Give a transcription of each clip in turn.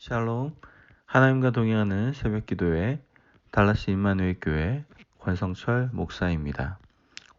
샬롬, 하나님과 동행하는 새벽기도회 달라스 임마누엘 교회 권성철 목사입니다.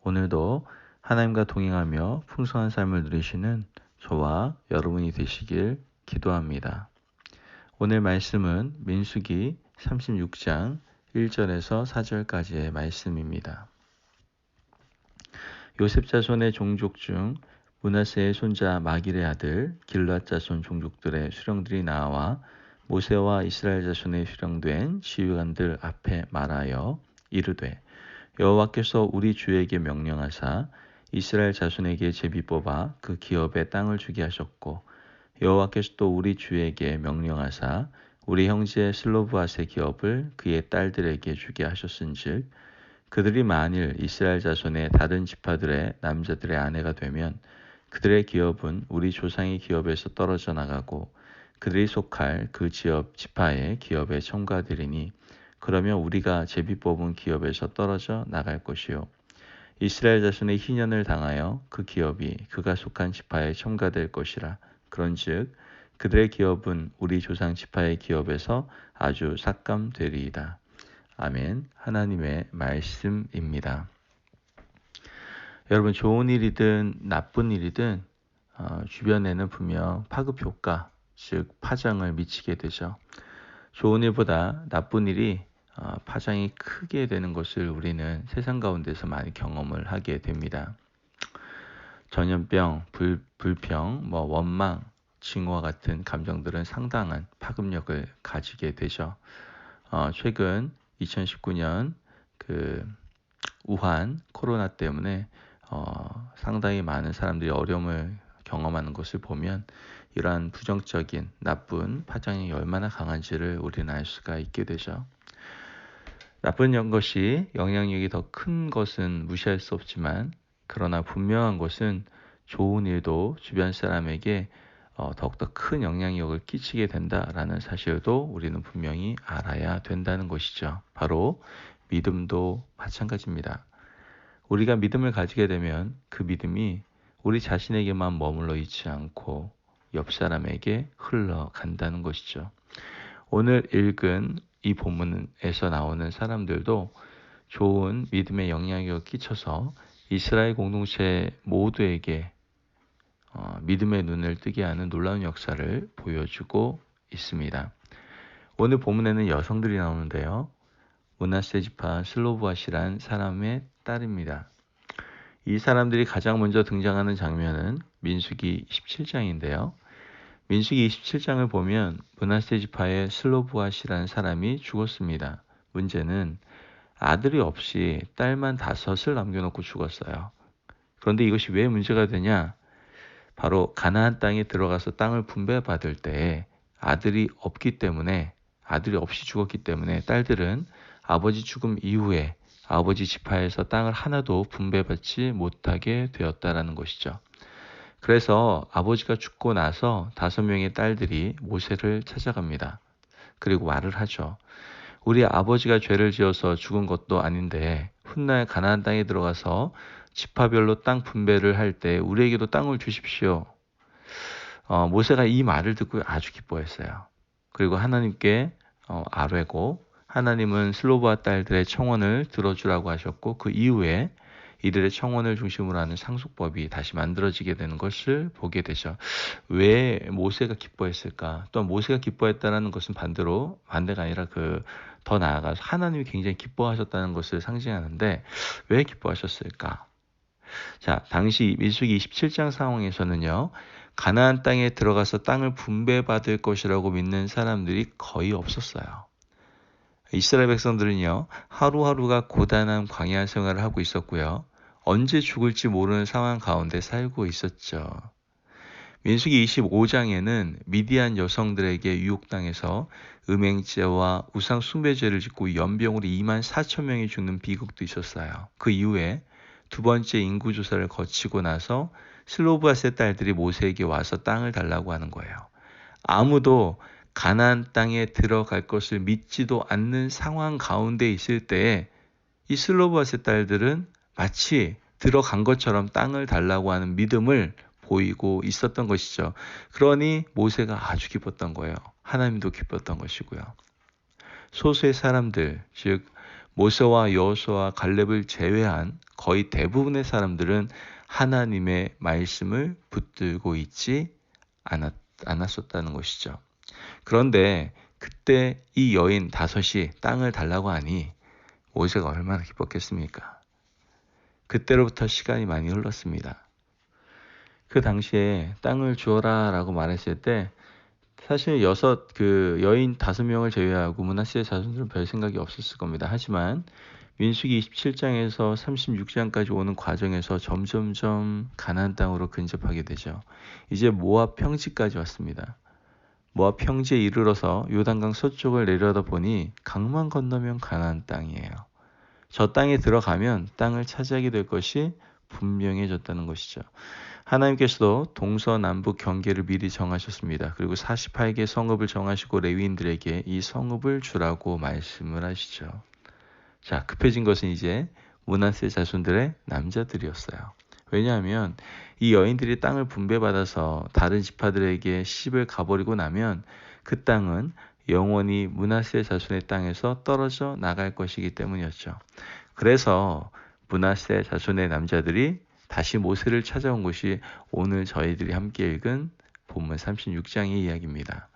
오늘도 하나님과 동행하며 풍성한 삶을 누리시는 저와 여러분이 되시길 기도합니다. 오늘 말씀은 민수기 36장 1절에서 4절까지의 말씀입니다. 요셉 자손의 종족 중 므낫세의 손자 마길의 아들 길앗 자손 종족들의 수령들이 나와 모세와 이스라엘 자손의 수령된 지휘관들 앞에 말하여 이르되 여호와께서 우리 주에게 명령하사 이스라엘 자손에게 제비 뽑아 그 기업에 땅을 주게 하셨고 여호와께서 또 우리 주에게 명령하사 우리 형제 슬로브앗의 기업을 그의 딸들에게 주게 하셨은즉 그들이 만일 이스라엘 자손의 다른 지파들의 남자들의 아내가 되면 그들의 기업은 우리 조상의 기업에서 떨어져 나가고 그들이 속할 그 지파의 기업에 첨가되리니 그러면 우리가 제비 뽑은 기업에서 떨어져 나갈 것이요 이스라엘 자손의 희년을 당하여 그 기업이 그가 속한 지파에 첨가될 것이라. 그런즉 그들의 기업은 우리 조상 지파의 기업에서 아주 삭감되리이다. 아멘. 하나님의 말씀입니다. 여러분, 좋은 일이든 나쁜 일이든 주변에는 분명 파급 효과, 즉 파장을 미치게 되죠. 좋은 일보다 나쁜 일이 파장이 크게 되는 것을 우리는 세상 가운데서 많이 경험을 하게 됩니다. 전염병, 불평, 원망, 증오와 같은 감정들은 상당한 파급력을 가지게 되죠. 최근 2019년 우한 코로나 때문에 상당히 많은 사람들이 어려움을 경험하는 것을 보면 이러한 부정적인 나쁜 파장이 얼마나 강한지를 우리는 알 수가 있게 되죠. 나쁜 것이 영향력이 더 큰 것은 무시할 수 없지만 그러나 분명한 것은 좋은 일도 주변 사람에게 더욱더 큰 영향력을 끼치게 된다라는 사실도 우리는 분명히 알아야 된다는 것이죠. 바로 믿음도 마찬가지입니다. 우리가 믿음을 가지게 되면 그 믿음이 우리 자신에게만 머물러 있지 않고 옆 사람에게 흘러간다는 것이죠. 오늘 읽은 이 본문에서 나오는 사람들도 좋은 믿음의 영향력을 끼쳐서 이스라엘 공동체 모두에게 믿음의 눈을 뜨게 하는 놀라운 역사를 보여주고 있습니다. 오늘 본문에는 여성들이 나오는데요. 므낫세 지파 슬로브앗이란 사람의 딸입니다. 이 사람들이 가장 먼저 등장하는 장면은 민수기 17장인데요. 민수기 27장을 보면 므낫세 지파의 슬로브앗이라는 사람이 죽었습니다. 문제는 아들이 없이 딸만 5을 남겨놓고 죽었어요. 그런데 이것이 왜 문제가 되냐? 바로 가나안 땅에 들어가서 땅을 분배받을 때 아들이 없이 죽었기 때문에 딸들은 아버지 죽음 이후에 아버지 지파에서 땅을 하나도 분배받지 못하게 되었다라는 것이죠. 그래서 아버지가 죽고 나서 5명의 딸들이 모세를 찾아갑니다. 그리고 말을 하죠. 우리 아버지가 죄를 지어서 죽은 것도 아닌데 훗날 가나안 땅에 들어가서 지파별로 땅 분배를 할 때 우리에게도 땅을 주십시오. 모세가 이 말을 듣고 아주 기뻐했어요. 그리고 하나님께 아뢰고 하나님은 슬로브앗 딸들의 청원을 들어주라고 하셨고 그 이후에 이들의 청원을 중심으로 하는 상속법이 다시 만들어지게 되는 것을 보게 되죠. 왜 모세가 기뻐했을까? 또 모세가 기뻐했다는 것은 반대가 아니라 더 나아가서 하나님이 굉장히 기뻐하셨다는 것을 상징하는데 왜 기뻐하셨을까? 자, 당시 민수기 27장 상황에서는요. 가나안 땅에 들어가서 땅을 분배받을 것이라고 믿는 사람들이 거의 없었어요. 이스라엘 백성들은요. 하루하루가 고단한 광야 생활을 하고 있었고요. 언제 죽을지 모르는 상황 가운데 살고 있었죠. 민수기 25장에는 미디안 여성들에게 유혹당해서 음행죄와 우상 숭배죄를 짓고 연병으로 24,000명이 죽는 비극도 있었어요. 그 이후에 두 번째 인구조사를 거치고 나서 슬로브앗의 딸들이 모세에게 와서 땅을 달라고 하는 거예요. 아무도 가나안 땅에 들어갈 것을 믿지도 않는 상황 가운데 있을 때에 이 슬로브앗의 딸들은 마치 들어간 것처럼 땅을 달라고 하는 믿음을 보이고 있었던 것이죠. 그러니 모세가 아주 기뻤던 거예요. 하나님도 기뻤던 것이고요. 소수의 사람들, 즉 모세와 여호수아와 갈렙을 제외한 거의 대부분의 사람들은 하나님의 말씀을 붙들고 있지 않았었다는 것이죠. 그런데 그때 이 여인 5이 땅을 달라고 하니 모세가 얼마나 기뻤겠습니까? 그때로부터 시간이 많이 흘렀습니다. 그 당시에 땅을 주어라 라고 말했을 때 사실 여인 5명을 제외하고 므낫세의 자손들은 별 생각이 없었을 겁니다. 하지만 민수기 27장에서 36장까지 오는 과정에서 점점점 가나안 땅으로 근접하게 되죠. 이제 모압 평지까지 왔습니다. 모압 평지에 이르러서 요단강 서쪽을 내려다 보니 강만 건너면 가나안 땅이에요. 저 땅에 들어가면 땅을 차지하게 될 것이 분명해졌다는 것이죠. 하나님께서도 동서남북 경계를 미리 정하셨습니다. 그리고 48개 성읍을 정하시고 레위인들에게 이 성읍을 주라고 말씀을 하시죠. 자, 급해진 것은 이제 므낫세 자손들의 남자들이었어요. 왜냐하면 이 여인들이 땅을 분배받아서 다른 지파들에게 시집을 가버리고 나면 그 땅은 영원히 므낫세 자손의 땅에서 떨어져 나갈 것이기 때문이었죠. 그래서 므낫세 자손의 남자들이 다시 모세를 찾아온 것이 오늘 저희들이 함께 읽은 본문 36장의 이야기입니다.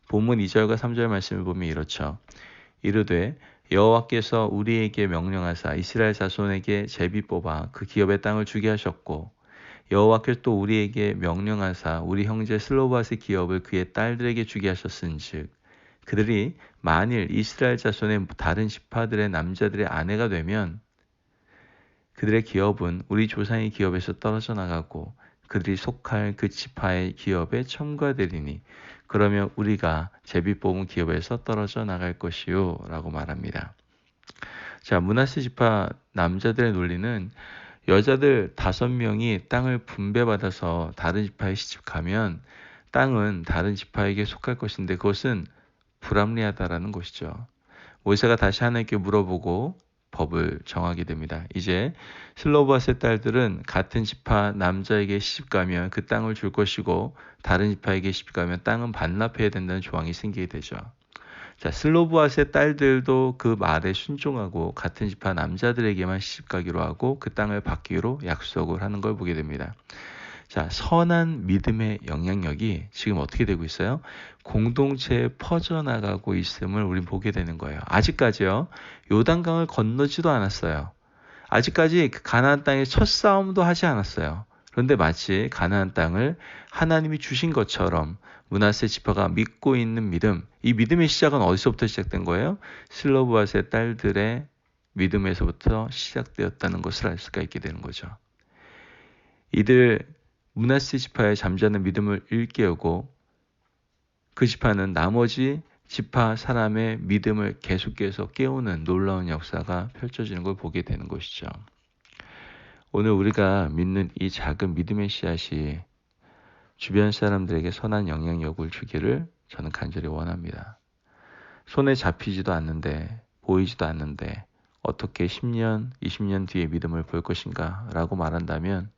본문 2절과 3절 말씀을 보면 이렇죠. 이르되 여호와께서 우리에게 명령하사 이스라엘 자손에게 제비 뽑아 그 기업의 땅을 주게 하셨고 여호와께서 또 우리에게 명령하사 우리 형제 슬로바스의 기업을 그의 딸들에게 주게 하셨은즉 그들이 만일 이스라엘 자손의 다른 지파들의 남자들의 아내가 되면 그들의 기업은 우리 조상의 기업에서 떨어져 나가고 그들이 속할 그 지파의 기업에 첨가되리니 그러면 우리가 제비 뽑은 기업에서 떨어져 나갈 것이요 라고 말합니다. 자, 므낫세 지파 남자들의 논리는 여자들 5명이 땅을 분배받아서 다른 지파에 시집가면 땅은 다른 지파에게 속할 것인데 그것은 불합리하다라는 것이죠. 모세가 다시 하나님께 물어보고 법을 정하게 됩니다. 이제 슬로바스의 딸들은 같은 지파 남자에게 시집가면 그 땅을 줄 것이고 다른 지파에게 시집가면 땅은 반납해야 된다는 조항이 생기게 되죠. 자, 슬로바스의 딸들도 그 말에 순종하고 같은 지파 남자들에게만 시집가기로 하고 그 땅을 받기로 약속을 하는 걸 보게 됩니다. 자, 선한 믿음의 영향력이 지금 어떻게 되고 있어요? 공동체에 퍼져나가고 있음을 우린 보게 되는 거예요. 아직까지요. 요단강을 건너지도 않았어요. 아직까지 그 가나안 땅에 첫 싸움도 하지 않았어요. 그런데 마치 가나안 땅을 하나님이 주신 것처럼 므낫세 지파가 믿고 있는 믿음, 이 믿음의 시작은 어디서부터 시작된 거예요? 슬로바스의 딸들의 믿음에서부터 시작되었다는 것을 알 수가 있게 되는 거죠. 이들 므낫세 지파의 잠자는 믿음을 일깨우고 그 지파는 나머지 지파 사람의 믿음을 계속해서 깨우는 놀라운 역사가 펼쳐지는 걸 보게 되는 것이죠. 오늘 우리가 믿는 이 작은 믿음의 씨앗이 주변 사람들에게 선한 영향력을 주기를 저는 간절히 원합니다. 손에 잡히지도 않는데 보이지도 않는데 어떻게 10년, 20년 뒤에 믿음을 볼 것인가 라고 말한다면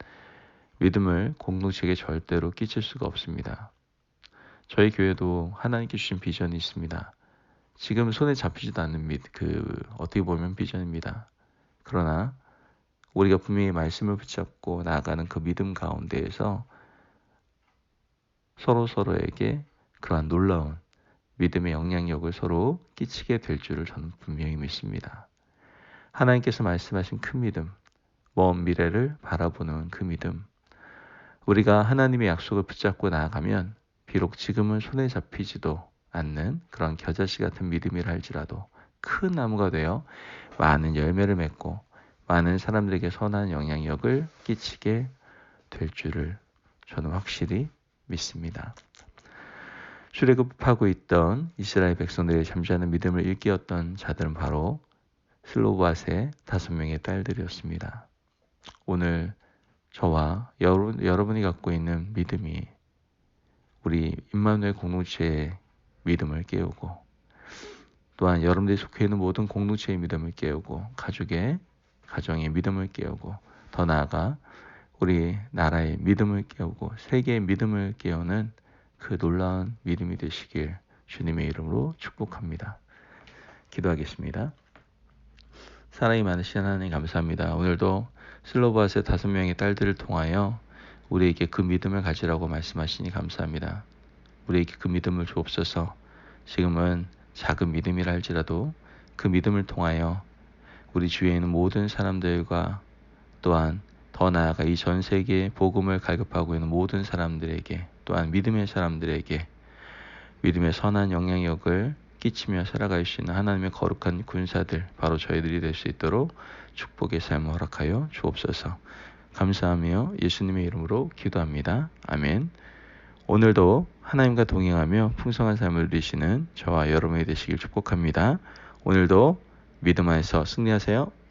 믿음을 공동체에게 절대로 끼칠 수가 없습니다. 저희 교회도 하나님께 주신 비전이 있습니다. 지금 손에 잡히지도 않는 어떻게 보면 비전입니다. 그러나 우리가 분명히 말씀을 붙잡고 나아가는 그 믿음 가운데에서 서로에게 그러한 놀라운 믿음의 영향력을 서로 끼치게 될 줄을 저는 분명히 믿습니다. 하나님께서 말씀하신 큰 믿음, 먼 미래를 바라보는 그 믿음, 우리가 하나님의 약속을 붙잡고 나아가면 비록 지금은 손에 잡히지도 않는 그런 겨자씨 같은 믿음이라 할지라도 큰 나무가 되어 많은 열매를 맺고 많은 사람들에게 선한 영향력을 끼치게 될 줄을 저는 확실히 믿습니다. 출애굽하고 있던 이스라엘 백성들의 잠자는 믿음을 일깨웠던 자들은 바로 슬로바스의 5명의 딸들이었습니다. 오늘 저와 여러분이 갖고 있는 믿음이 우리 임마누엘 공동체의 믿음을 깨우고 또한 여러분들이 속해 있는 모든 공동체의 믿음을 깨우고 가정의 믿음을 깨우고 더 나아가 우리 나라의 믿음을 깨우고 세계의 믿음을 깨우는 그 놀라운 믿음이 되시길 주님의 이름으로 축복합니다. 기도하겠습니다. 사랑이 많으신 하나님 감사합니다. 오늘도 슬로바스의 5명의 딸들을 통하여 우리에게 그 믿음을 가지라고 말씀하시니 감사합니다. 우리에게 그 믿음을 주옵소서. 지금은 작은 믿음이라 할지라도 그 믿음을 통하여 우리 주위에 있는 모든 사람들과 또한 더 나아가 이 전 세계에 복음을 갈급하고 있는 모든 사람들에게 또한 믿음의 사람들에게 믿음의 선한 영향력을 끼치며 살아갈 수 있는 하나님의 거룩한 군사들 바로 저희들이 될 수 있도록 축복의 삶을 허락하여 주옵소서. 감사하며 예수님의 이름으로 기도합니다. 아멘. 오늘도 하나님과 동행하며 풍성한 삶을 누리시는 저와 여러분이 되시길 축복합니다. 오늘도 믿음 안에서 승리하세요.